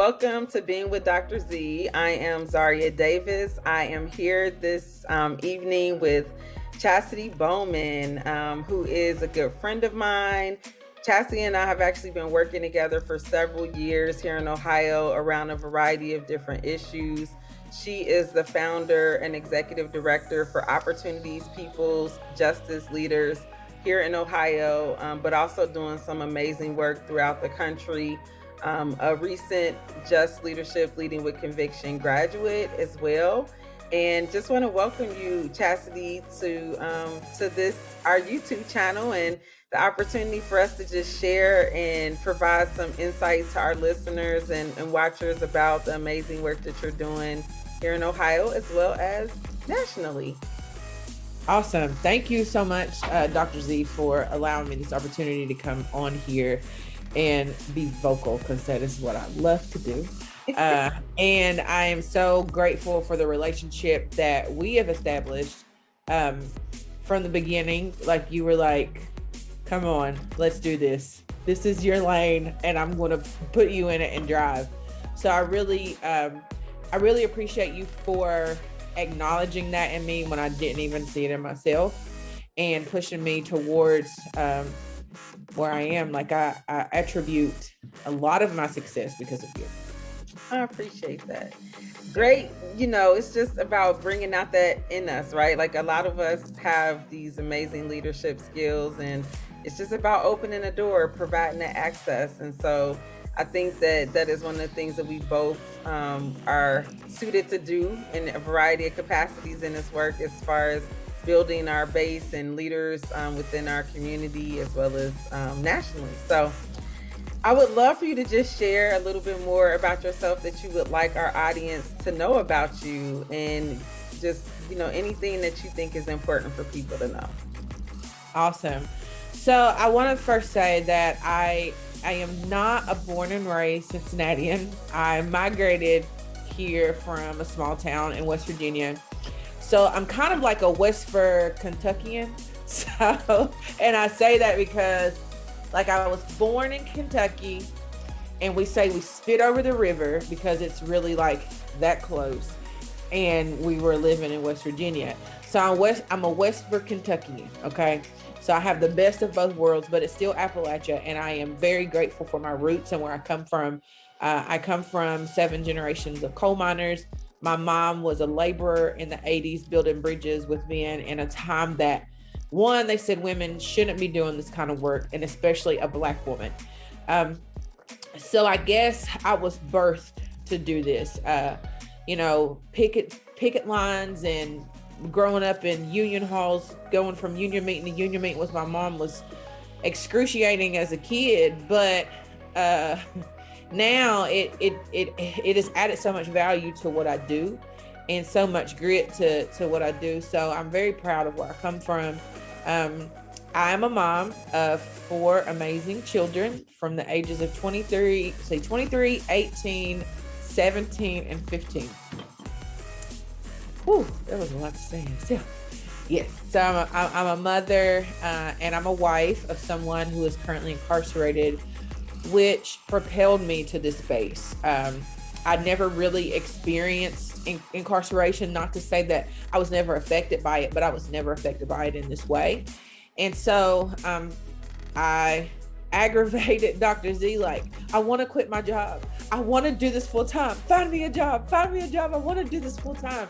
welcome to Being with Dr. Z. I am Zaria Davis. I am here this evening with Chazidy Bowman, who is a good friend of mine. Chazidy and I have actually been working together for several years here in Ohio around a variety of different issues. She is the founder and executive director for Opportunities People's Justice Leaders here in Ohio, but also doing some amazing work throughout the country. A recent Just Leadership Leading with Conviction graduate as well. And just want to welcome you, Chazidy, to this our YouTube channel and the opportunity for us to just share and provide some insights to our listeners and watchers about the amazing work that you're doing here in Ohio as well as nationally. Awesome. Thank you so much, Dr. Z, for allowing me this opportunity to come on here and be vocal, because that is what I love to do. And I am so grateful for the relationship that we have established from the beginning. Like, you were like, come on, let's do this. This is your lane and I'm going to put you in it and drive. So I really appreciate you for acknowledging that in me when I didn't even see it in myself, and pushing me towards where I am. Like, I attribute a lot of my success because of you. I appreciate that. Great. It's just about bringing out that in us, right? Like, a lot of us have these amazing leadership skills, and it's just about opening a door, providing that access. And so I think that is one of the things that we both are suited to do in a variety of capacities in this work, as far as building our base and leaders within our community as well as nationally. So I would love for you to just share a little bit more about yourself that you would like our audience to know about you, and just, anything that you think is important for people to know. Awesome. So I want to first say that I am not a born and raised Cincinnatian. I migrated here from a small town in West Virginia. So I'm kind of like a Westford Kentuckian. So, and I say that because, like, I was born in Kentucky, and we say we spit over the river because it's really like that close. And we were living in West Virginia. So I'm a Westford Kentuckian, okay? So I have the best of both worlds, but it's still Appalachia, and I am very grateful for my roots and where I come from. I come from 7 generations of coal miners. My mom was a laborer in the 80s, building bridges with men in a time that, one, they said women shouldn't be doing this kind of work, and especially a Black woman. So I guess I was birthed to do this. Picket lines, and growing up in union halls, going from union meeting to union meeting with my mom was excruciating as a kid, but now it has added so much value to what I do, and so much grit to what I do. So I'm very proud of where I come from. I am a mom of 4 amazing children from the ages of 23, 18, 17, and 15. Whew, that was a lot to say in itself. Yes, so I'm a mother, and I'm a wife of someone who is currently incarcerated, which propelled me to this space. I never really experienced incarceration, not to say that I was never affected by it, but I was never affected by it in this way. And so I aggravated Dr. Z, like, I want to quit my job. I want to do this full time. Find me a job. I want to do this full time.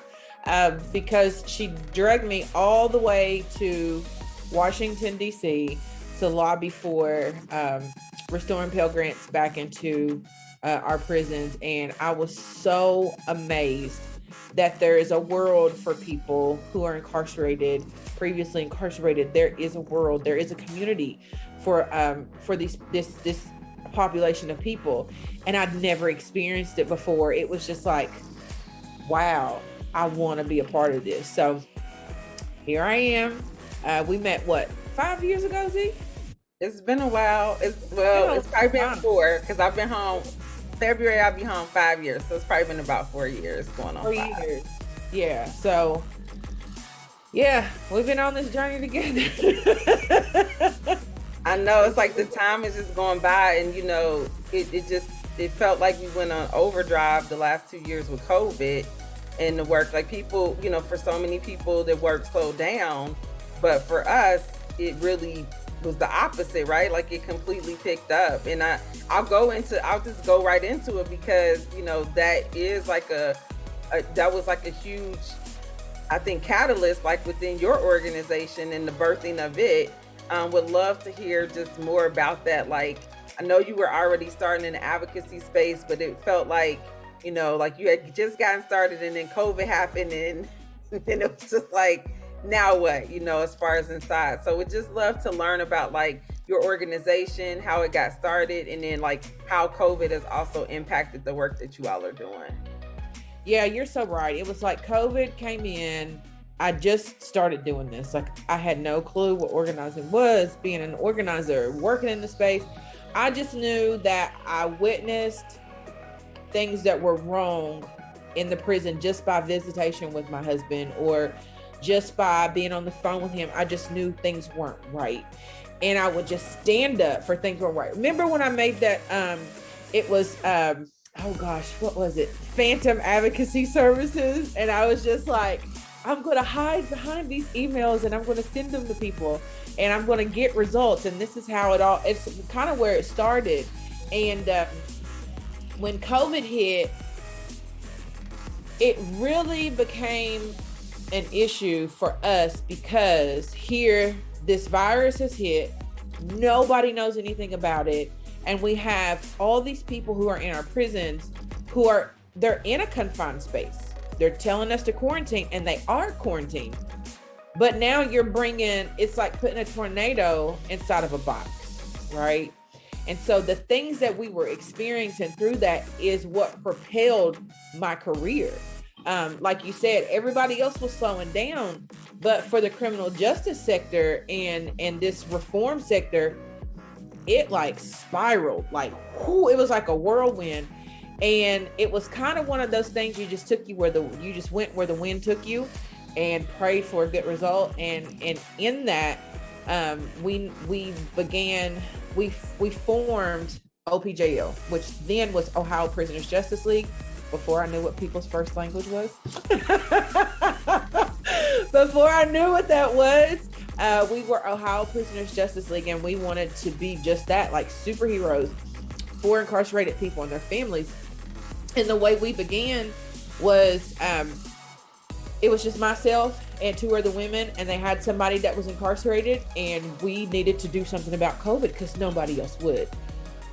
Because she dragged me all the way to Washington, D.C. to lobby for restoring Pell Grants back into our prisons. And I was so amazed that there is a world for people who are incarcerated, previously incarcerated. There is a world, there is a community for this population of people. And I'd never experienced it before. It was just like, wow, I want to be a part of this. So here I am. We met, 5 years ago, Z? It's been a while. It's probably been 4, because I've been home. February, I'll be home 5 years. So it's probably been about 4 years going on. 4 years. Yeah. So yeah, we've been on this journey together. I know, it's like the time is just going by, and it it felt like we went on overdrive the last 2 years with COVID and the work. Like people, for so many people, the work slowed down, but for us, it really was the opposite, right? Like it completely picked up. And I'll just go right into it because that is like that was like a huge, I think, catalyst like within your organization and the birthing of it. Would love to hear just more about that. Like, I know you were already starting in the advocacy space, but it felt like, like you had just gotten started and then COVID happened and then it was just like, now what, as far as inside. So we'd just love to learn about like your organization, how it got started, and then like how COVID has also impacted the work that you all are doing. Yeah, you're so right. It was like COVID came in. I just started doing this. Like I had no clue what organizing was, being an organizer, working in the space. I just knew that I witnessed things that were wrong in the prison just by visitation with my husband or just by being on the phone with him. I just knew things weren't right. And I would just stand up for things weren't right. Remember when I made that, it was, oh gosh, what was it? Phantom Advocacy Services. And I was just like, I'm going to hide behind these emails and I'm going to send them to people and I'm going to get results. And this is how it's kind of where it started. And when COVID hit, it really became an issue for us because here, this virus has hit. Nobody knows anything about it. And we have all these people who are in our prisons they're in a confined space. They're telling us to quarantine and they are quarantined. But now it's like putting a tornado inside of a box, right? And so the things that we were experiencing through that is what propelled my career. Like you said, everybody else was slowing down, but for the criminal justice sector and this reform sector, it like spiraled, like it was like a whirlwind. And it was kind of one of those things you just went where the wind took you and prayed for a good result. And in that, we formed OPJL, which then was Ohio Prisoners Justice League, before I knew what people's first language was. Before I knew what that was, we were Ohio Prisoners Justice League, and we wanted to be just that, like superheroes for incarcerated people and their families. And the way we began was, it was just myself and two other women, and they had somebody that was incarcerated, and we needed to do something about COVID because nobody else would.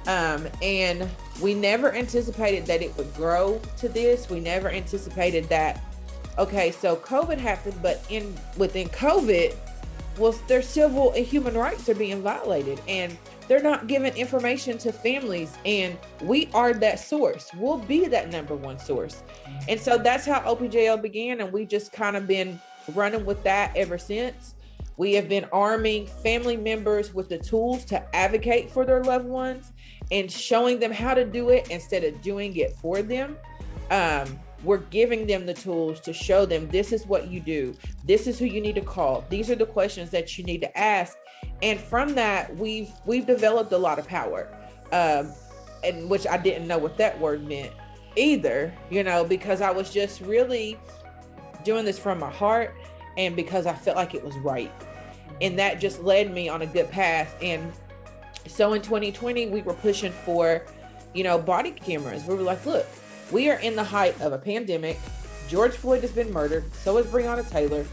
And we never anticipated that it would grow to this. We never anticipated that, okay, so COVID happened, but within COVID, their civil and human rights are being violated, and they're not giving information to families, and we are that source. We'll be that number one source. And so that's how OPJL began, and we just kind of been running with that ever since. We have been arming family members with the tools to advocate for their loved ones and showing them how to do it instead of doing it for them. We're giving them the tools to show them this is what you do. This is who you need to call. These are the questions that you need to ask. And from that, we've developed a lot of power, and which I didn't know what that word meant either, because I was just really doing this from my heart and because I felt like it was right. And that just led me on a good path. And so in 2020, we were pushing for, body cameras. We were like, look, we are in the height of a pandemic. George Floyd has been murdered. So is Breonna Taylor.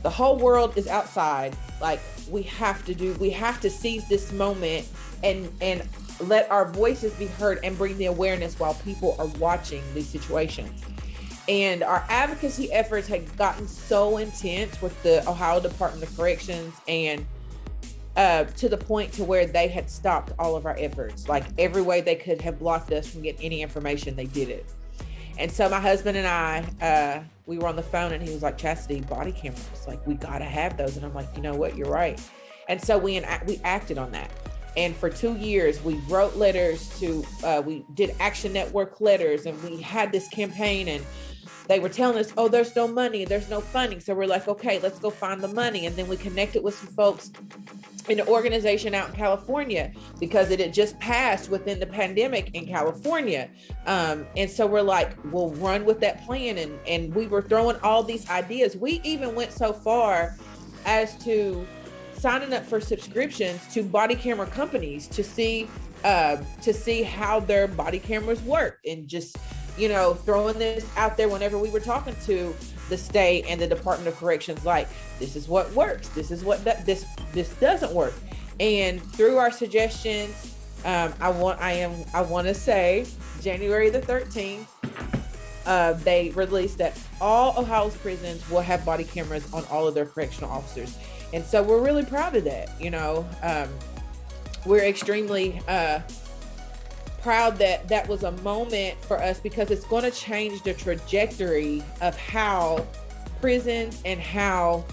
The whole world is outside. Like, we have to seize this moment and let our voices be heard and bring the awareness while people are watching these situations. And our advocacy efforts had gotten so intense with the Ohio Department of Corrections, and to the point to where they had stopped all of our efforts. Like, every way they could have blocked us from getting any information, they did it. And so my husband and I, we were on the phone, and he was like, Chazidy, body cameras, like, we gotta have those. And I'm like, you know what, you're right. And so we acted on that. And for 2 years, we wrote letters we did Action Network letters, and we had this campaign, and they were telling us, oh, there's no money, there's no funding. So we're like, okay, let's go find the money. And then we connected with some folks an organization out in California because it had just passed within the pandemic in California. And so we're like, we'll run with that plan. And we were throwing all these ideas. We even went so far as to signing up for subscriptions to body camera companies to see how their body cameras work, and just, you know, throwing this out there whenever we were talking to the state and the Department of Corrections, like, this is what works, this is what this doesn't work. And through our suggestions, I want to say January the 13th, they released that all Ohio's prisons will have body cameras on all of their correctional officers. And so we're really proud of that. You know, we're extremely proud that that was a moment for us, because it's going to change the trajectory of how prisons and how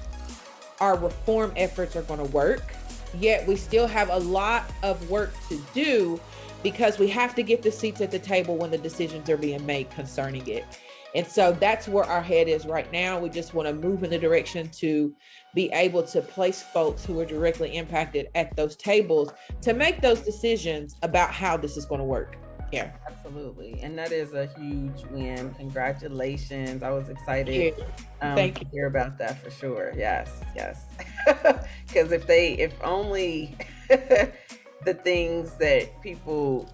our reform efforts are going to work. Yet we still have a lot of work to do, because we have to get the seats at the table when the decisions are being made concerning it. And so that's where our head is right now. We just want to move in the direction to be able to place folks who are directly impacted at those tables to make those decisions about how this is going to work. Yeah, absolutely. And that is a huge win. Congratulations. I was excited Thank to you. hear about that for sure. Yes. Because if only the things that people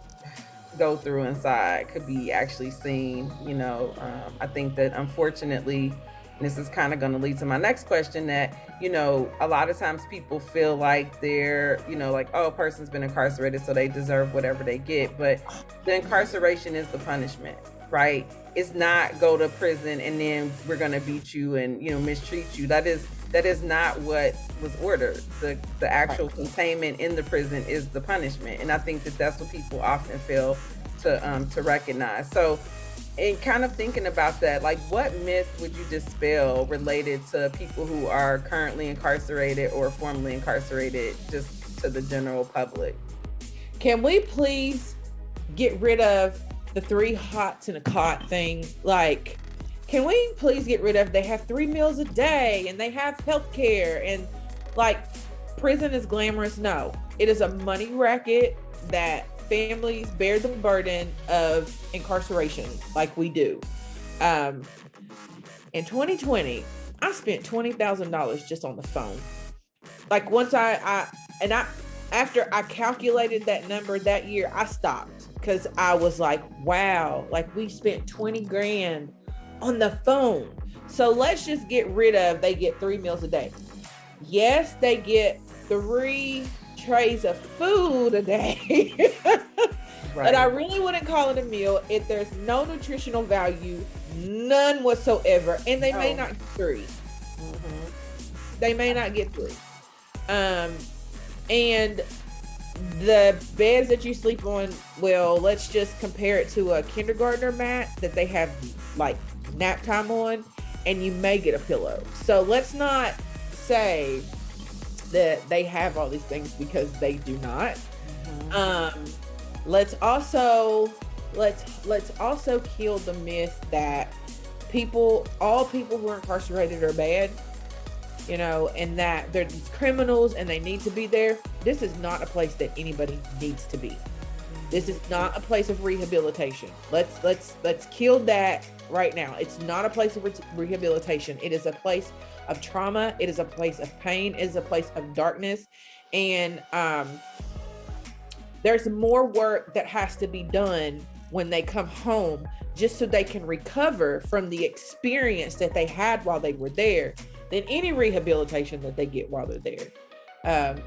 go through inside could be actually seen, you know. I think that unfortunately, and this is kind of going to lead to my next question, that, you know, a lot of times people feel like they're, you know, like, oh, a person's been incarcerated, so they deserve whatever they get. But the incarceration is the punishment, right? It's not go to prison and then we're going to beat you and, you know, mistreat you. That is not what was ordered. The actual containment in the prison is the punishment. And I think that that's what people often fail to recognize. So, and kind of thinking about that, like, what myth would you dispel related to people who are currently incarcerated or formerly incarcerated, just to the general public? Can we please get rid of the 3 hots in a cot thing? Like, can we please get rid of, they have 3 meals a day and they have health care, and like, prison is glamorous? No, it is a money racket that families bear the burden of incarceration like we do. In 2020, I spent $20,000 just on the phone. Like, once after I calculated that number that year, I stopped, because I was like, wow, like, we spent 20 grand on the phone. So let's just get rid of, they get 3 meals a day. Yes, they get 3 trays of food a day. Right. But I really wouldn't call it a meal if there's no nutritional value, none whatsoever. And they may not get 3. Mm-hmm. They may not get 3. And the beds that you sleep on, well, let's just compare it to a kindergartner mat that they have like nap time on, and you may get a pillow. So let's not say that they have all these things, because they do not. Mm-hmm. Let's also kill the myth that all people who are incarcerated are bad, you know, and that they're these criminals and they need to be there. This is not a place that anybody needs to be. This is not a place of rehabilitation. Let's kill that right now. It's not a place of rehabilitation. It is a place of trauma. It is a place of pain. It is a place of darkness. And there's more work that has to be done when they come home, just so they can recover from the experience that they had while they were there, than any rehabilitation that they get while they're there.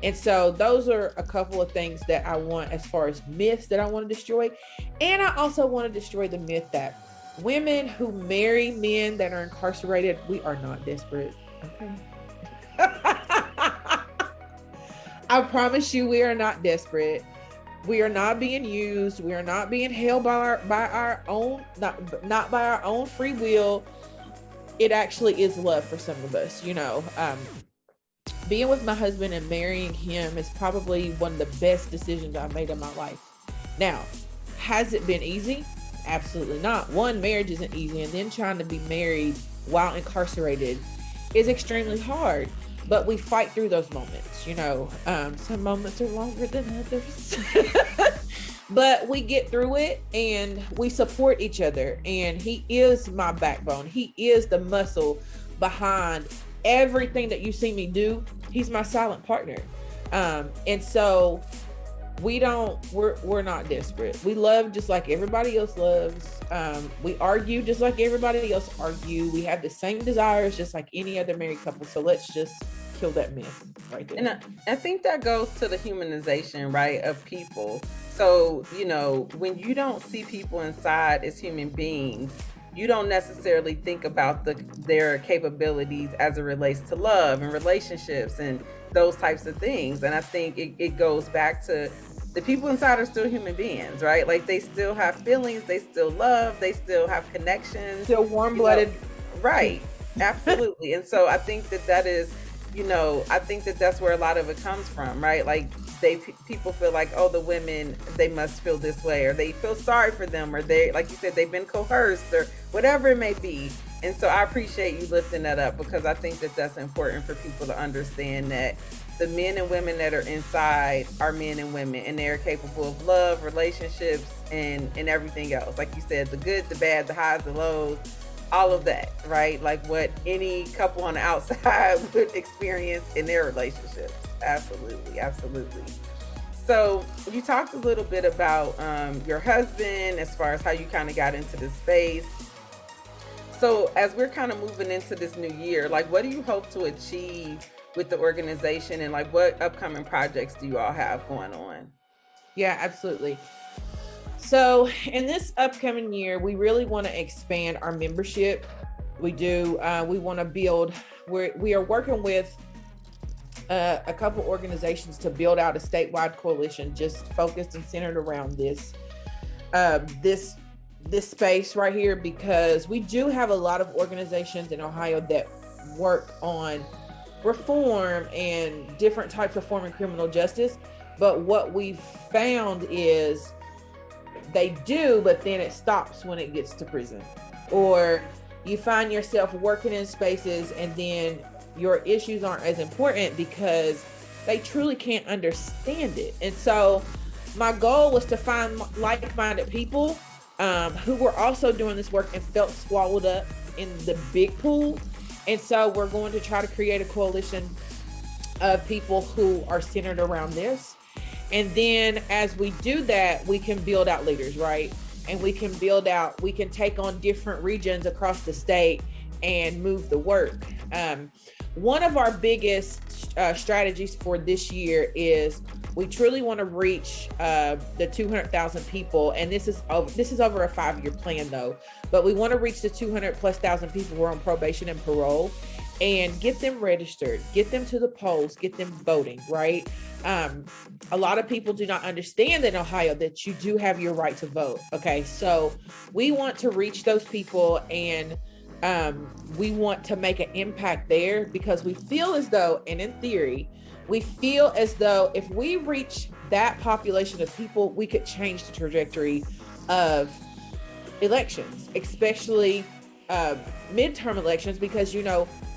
And so those are a couple of things that I want, as far as myths that I want to destroy. And I also want to destroy the myth that women who marry men that are incarcerated, we are not desperate. Okay. I promise you, we are not desperate. We are not being used. We are not being held by our own, not by our own free will. It actually is love for some of us, you know. Being with my husband and marrying him is probably one of the best decisions I've made in my life. Now, has it been easy? Absolutely not. One, marriage isn't easy, and then trying to be married while incarcerated is extremely hard. but we fight through those moments. Some moments are longer than others. But we get through it and we support each other. And he is my backbone. He is the muscle behind everything that you see me do. He's my silent partner. And so we're not desperate. We love just like everybody else loves. We argue just like everybody else argue. We have the same desires just like any other married couple. So let's just kill that myth right there. And I think that goes to the humanization, right, of people. So, when you don't see people inside as human beings, you don't necessarily think about their capabilities as it relates to love and relationships and those types of things. And I think it goes back to the people inside are still human beings, right? Like they still have feelings, they still love, they still have connections. Still warm-blooded. Right. Absolutely. And so I think that is, I think that's where a lot of it comes from, right? Like people feel like, oh, the women, they must feel this way, or they feel sorry for them, or they, like you said, they've been coerced, or whatever it may be. And so I appreciate you lifting that up, because I think that's important for people to understand that the men and women that are inside are men and women, and they're capable of love, relationships, and everything else. Like you said, the good, the bad, the highs, the lows, all of that, right? Like what any couple on the outside would experience in their relationships. Absolutely. Absolutely. So you talked a little bit about your husband, as far as how you kind of got into this space. So as we're kind of moving into this new year, like what do you hope to achieve with the organization, and like what upcoming projects do you all have going on? Yeah, absolutely. So in this upcoming year, we really want to expand our membership. We want to build, we are working with a couple organizations to build out a statewide coalition just focused and centered around this space right here, because we do have a lot of organizations in Ohio that work on reform and different types of form in criminal justice. But what we've found is they do, but then it stops when it gets to prison, or you find yourself working in spaces and then your issues aren't as important because they truly can't understand it. And so my goal was to find like-minded people who were also doing this work and felt swallowed up in the big pool. And so we're going to try to create a coalition of people who are centered around this. And then as we do that, we can build out leaders, right? And we can take on different regions across the state and move the work. One of our biggest strategies for this year is we truly want to reach the 200,000 people. And this is over a 5-year plan though, but we want to reach the 200,000+ people who are on probation and parole and get them registered, get them to the polls, get them voting, right? A lot of people do not understand in Ohio that you do have your right to vote. Okay, so we want to reach those people, and we want to make an impact there, because we feel as though, and in theory, we feel as though if we reach that population of people, we could change the trajectory of elections, especially midterm elections, because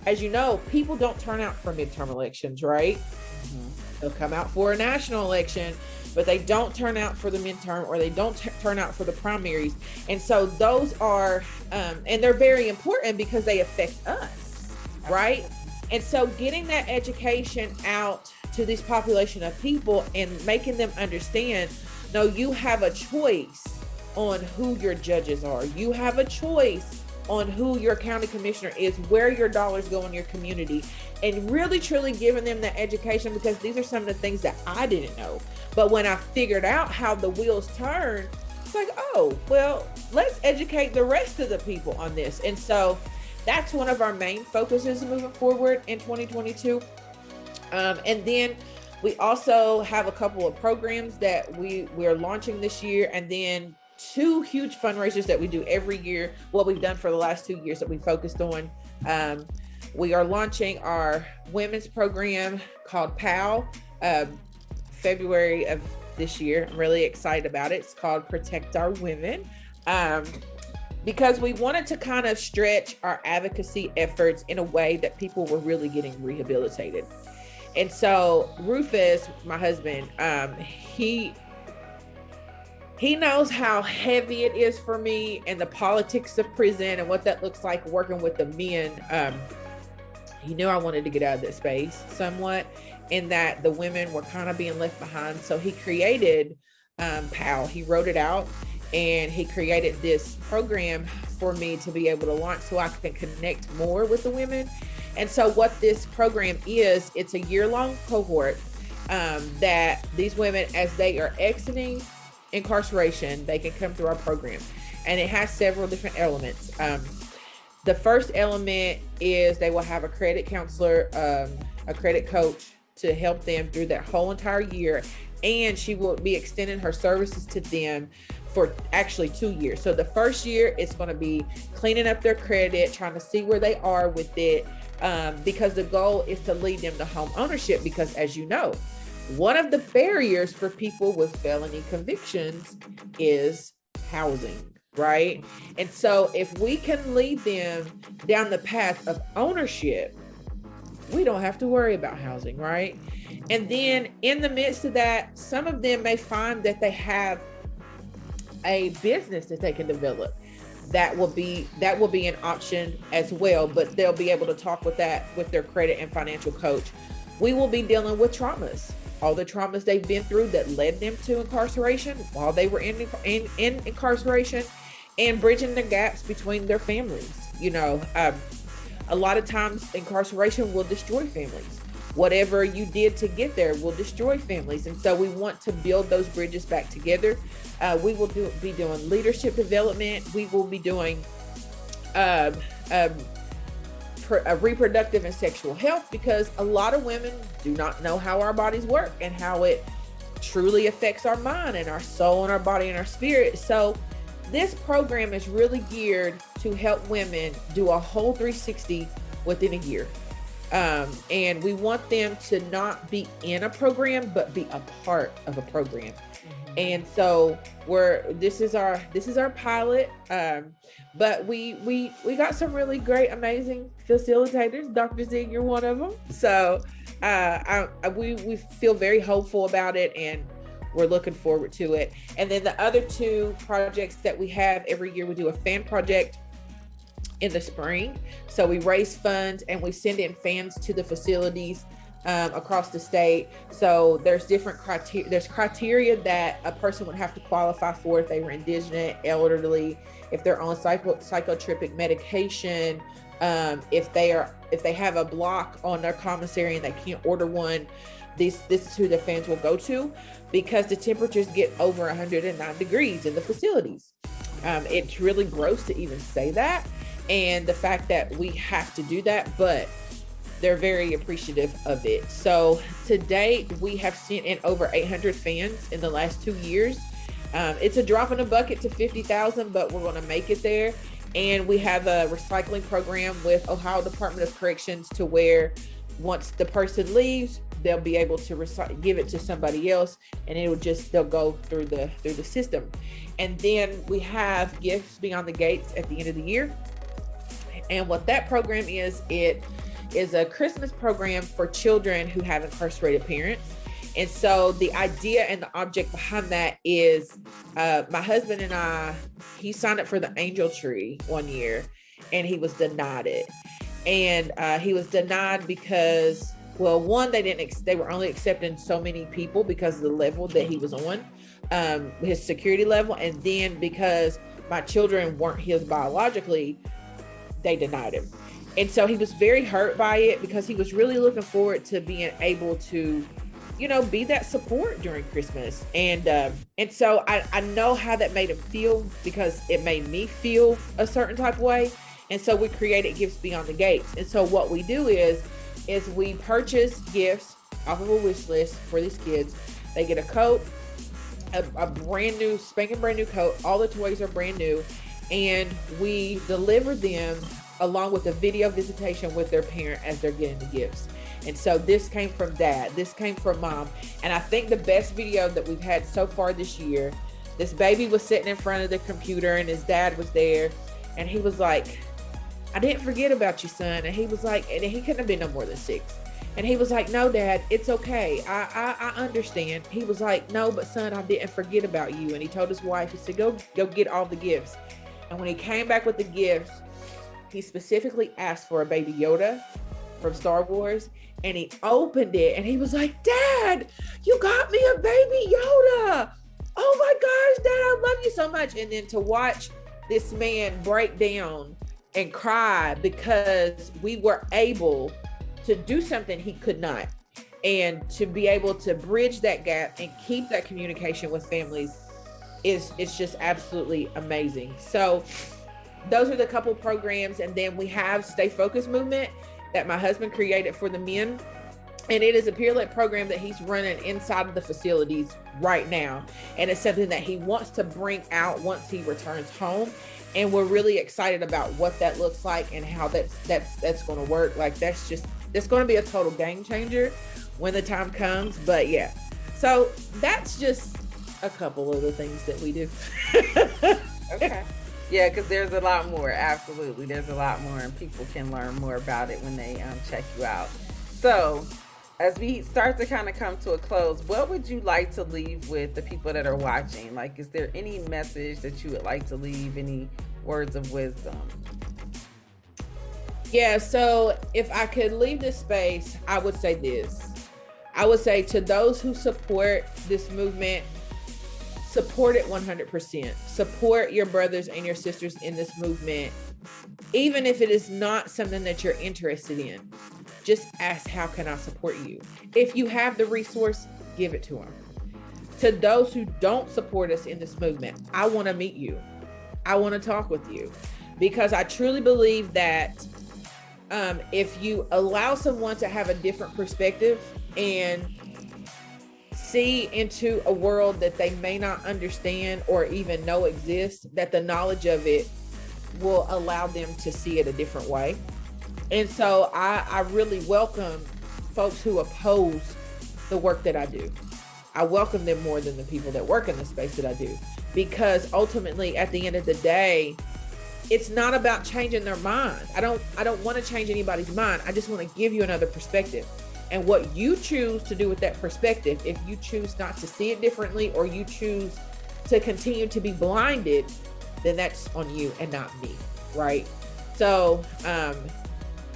as you know, people don't turn out for midterm elections, right? Mm-hmm. They'll come out for a national election, but they don't turn out for the midterm, or they don't turn out for the primaries. And so those are, and they're very important because they affect us, right? And so getting that education out to this population of people and making them understand, no, you have a choice on who your judges are. You have a choice on who your county commissioner is, where your dollars go in your community, and really truly giving them the education, because these are some of the things that I didn't know. But when I figured out how the wheels turn, it's like, oh, well, let's educate the rest of the people on this. And so that's one of our main focuses moving forward in 2022. And then we also have a couple of programs that we're launching this year, and then 2 huge fundraisers that we do every year. What we've done for the last 2 years that we focused on. We are launching our women's program called POW, February of this year. I'm really excited about it. It's called Protect Our Women. because we wanted to kind of stretch our advocacy efforts in a way that people were really getting rehabilitated. And so Rufus, my husband, he knows how heavy it is for me and the politics of prison and what that looks like working with the men. He knew I wanted to get out of that space somewhat, in that the women were kind of being left behind. So he created PAL. He wrote it out, and he created this program for me to be able to launch so I can connect more with the women. And so what this program is, it's a year-long cohort that these women, as they are exiting incarceration, they can come through our program. And it has several different elements. The first element is they will have a credit counselor, a credit coach to help them through that whole entire year. And she will be extending her services to them for actually 2 years. So the first year, it's going to be cleaning up their credit, trying to see where they are with it, because the goal is to lead them to home ownership. Because as you know, one of the barriers for people with felony convictions is housing, right? And so if we can lead them down the path of ownership, we don't have to worry about housing, right? And then in the midst of that, some of them may find that they have a business that they can develop. That will be an option as well, but they'll be able to talk with that with their credit and financial coach. We will be dealing with traumas, all the traumas they've been through that led them to incarceration while they were in incarceration, and bridging the gaps between their families. You know, a lot of times incarceration will destroy families. Whatever you did to get there will destroy families. And so we want to build those bridges back together. We will be doing leadership development. We will be doing reproductive and sexual health, because a lot of women do not know how our bodies work and how it truly affects our mind and our soul and our body and our spirit. So this program is really geared to help women do a whole 360 within a year. And we want them to not be in a program, but be a part of a program. Mm-hmm. And so this is our pilot. But we got some really great, amazing facilitators. Dr. Z, you're one of them. So we feel very hopeful about it, and we're looking forward to it. And then the other two projects that we have every year, we do a fan project in the spring. So we raise funds and we send in fans to the facilities across the state. So there's different criteria. There's criteria that a person would have to qualify for if they were indigent, elderly, if they're on psychotropic medication, if they have a block on their commissary and they can't order one. This is who the fans will go to, because the temperatures get over 109 degrees in the facilities. It's really gross to even say that, and the fact that we have to do that, but they're very appreciative of it. So to date, we have sent in over 800 fans in the last 2 years. It's a drop in the bucket to 50,000, but we're going to make it there. And we have a recycling program with Ohio Department of Corrections, to where once the person leaves, they'll be able to give it to somebody else, and they'll go through the system. And then we have Gifts Beyond the Gates at the end of the year. And what that program is, it is a Christmas program for children who have incarcerated parents. And so the idea and the object behind that is my husband and I, he signed up for the Angel Tree one year, and he was denied it. And he was denied because, well, one, they were only accepting so many people because of the level that he was on, his security level. And then because my children weren't his biologically, they denied him. And so he was very hurt by it, because he was really looking forward to being able to, be that support during Christmas. And so I know how that made him feel, because it made me feel a certain type of way. And so we created Gifts Beyond the Gates. And so what we do is we purchase gifts off of a wish list for these kids. They get a coat, a brand new, spanking brand new coat. All the toys are brand new. And we deliver them along with a video visitation with their parent as they're getting the gifts. And so this came from dad, this came from mom. And I think the best video that we've had so far this year, this baby was sitting in front of the computer and his dad was there. And he was like, I didn't forget about you, son. And he was like, and he couldn't have been no more than 6. And he was like, no, Dad, it's okay. I understand. He was like, no, but son, I didn't forget about you. And he told his wife, he said, go get all the gifts. And when he came back with the gifts, he specifically asked for a baby Yoda from Star Wars. And he opened it and he was like, Dad, you got me a baby Yoda. Oh my gosh, Dad, I love you so much. And then to watch this man break down and cry because we were able to do something he could not, and to be able to bridge that gap and keep that communication with families it's just absolutely amazing. So those are the couple programs. And then we have Stay Focused movement that my husband created for the men. And it is a peer-led program that he's running inside of the facilities right now. And it's something that he wants to bring out once he returns home. And we're really excited about what that looks like and how that's going to work. Like, that's going to be a total game changer when the time comes. But yeah, so that's just a couple of the things that we do. Okay. Yeah, because there's a lot more. Absolutely. There's a lot more, and people can learn more about it when they check you out. So as we start to kind of come to a close, what would you like to leave with the people that are watching? Like, is there any message that you would like to leave, any words of wisdom? Yeah, so if I could leave this space, I would say this. I would say to those who support this movement, support it 100%. Support your brothers and your sisters in this movement, even if it is not something that you're interested in. Just ask, how can I support you? If you have the resource, give it to them. To those who don't support us in this movement, I want to meet you. I want to talk with you, because I truly believe that if you allow someone to have a different perspective and see into a world that they may not understand or even know exists, that the knowledge of it will allow them to see it a different way. And so I really welcome folks who oppose the work that I do. I welcome them more than the people that work in the space that I do, because ultimately at the end of the day, it's not about changing their mind. I don't want to change anybody's mind. I just want to give you another perspective. And what you choose to do with that perspective, if you choose not to see it differently, or you choose to continue to be blinded, then that's on you and not me, right? So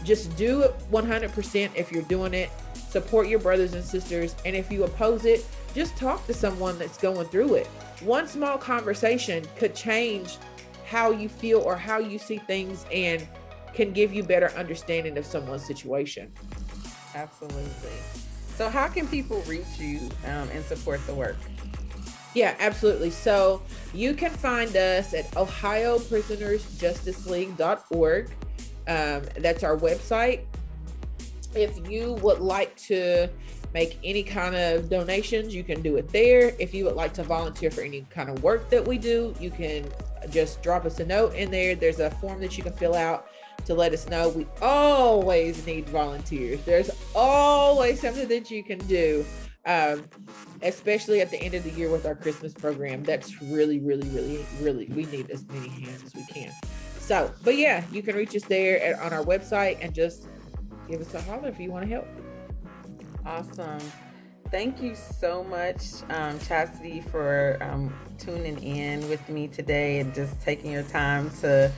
just do it 100% if you're doing it. Support your brothers and sisters. And if you oppose it, just talk to someone that's going through it. One small conversation could change how you feel or how you see things, and can give you better understanding of someone's situation. Absolutely. So how can people reach you and support the work? Yeah, absolutely. So you can find us at ohioprisonersjusticeleague.org. That's our website. If you would like to make any kind of donations, you can do it there. If you would like to volunteer for any kind of work that we do, you can just drop us a note in there. There's a form that you can fill out to let us know. We always need volunteers. There's always something that you can do, especially at the end of the year with our Christmas program. That's really, we need as many hands as we can. So, but yeah, you can reach us there on our website and just give us a holler if you want to help. Awesome. Thank you so much, Chazidy, for tuning in with me today and just taking your time to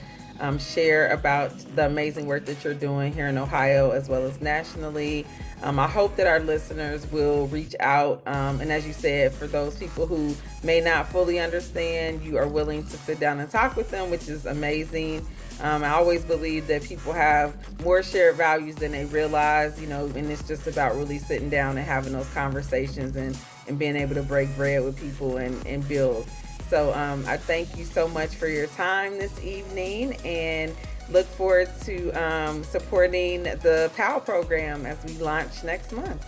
share about the amazing work that you're doing here in Ohio as well as nationally. I hope that our listeners will reach out. And as you said, for those people who may not fully understand, you are willing to sit down and talk with them, which is amazing. I always believe that people have more shared values than they realize, and it's just about really sitting down and having those conversations and being able to break bread with people and build. So I thank you so much for your time this evening, and look forward to supporting the PAL program as we launch next month.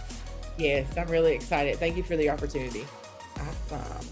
Yes, I'm really excited. Thank you for the opportunity. Awesome.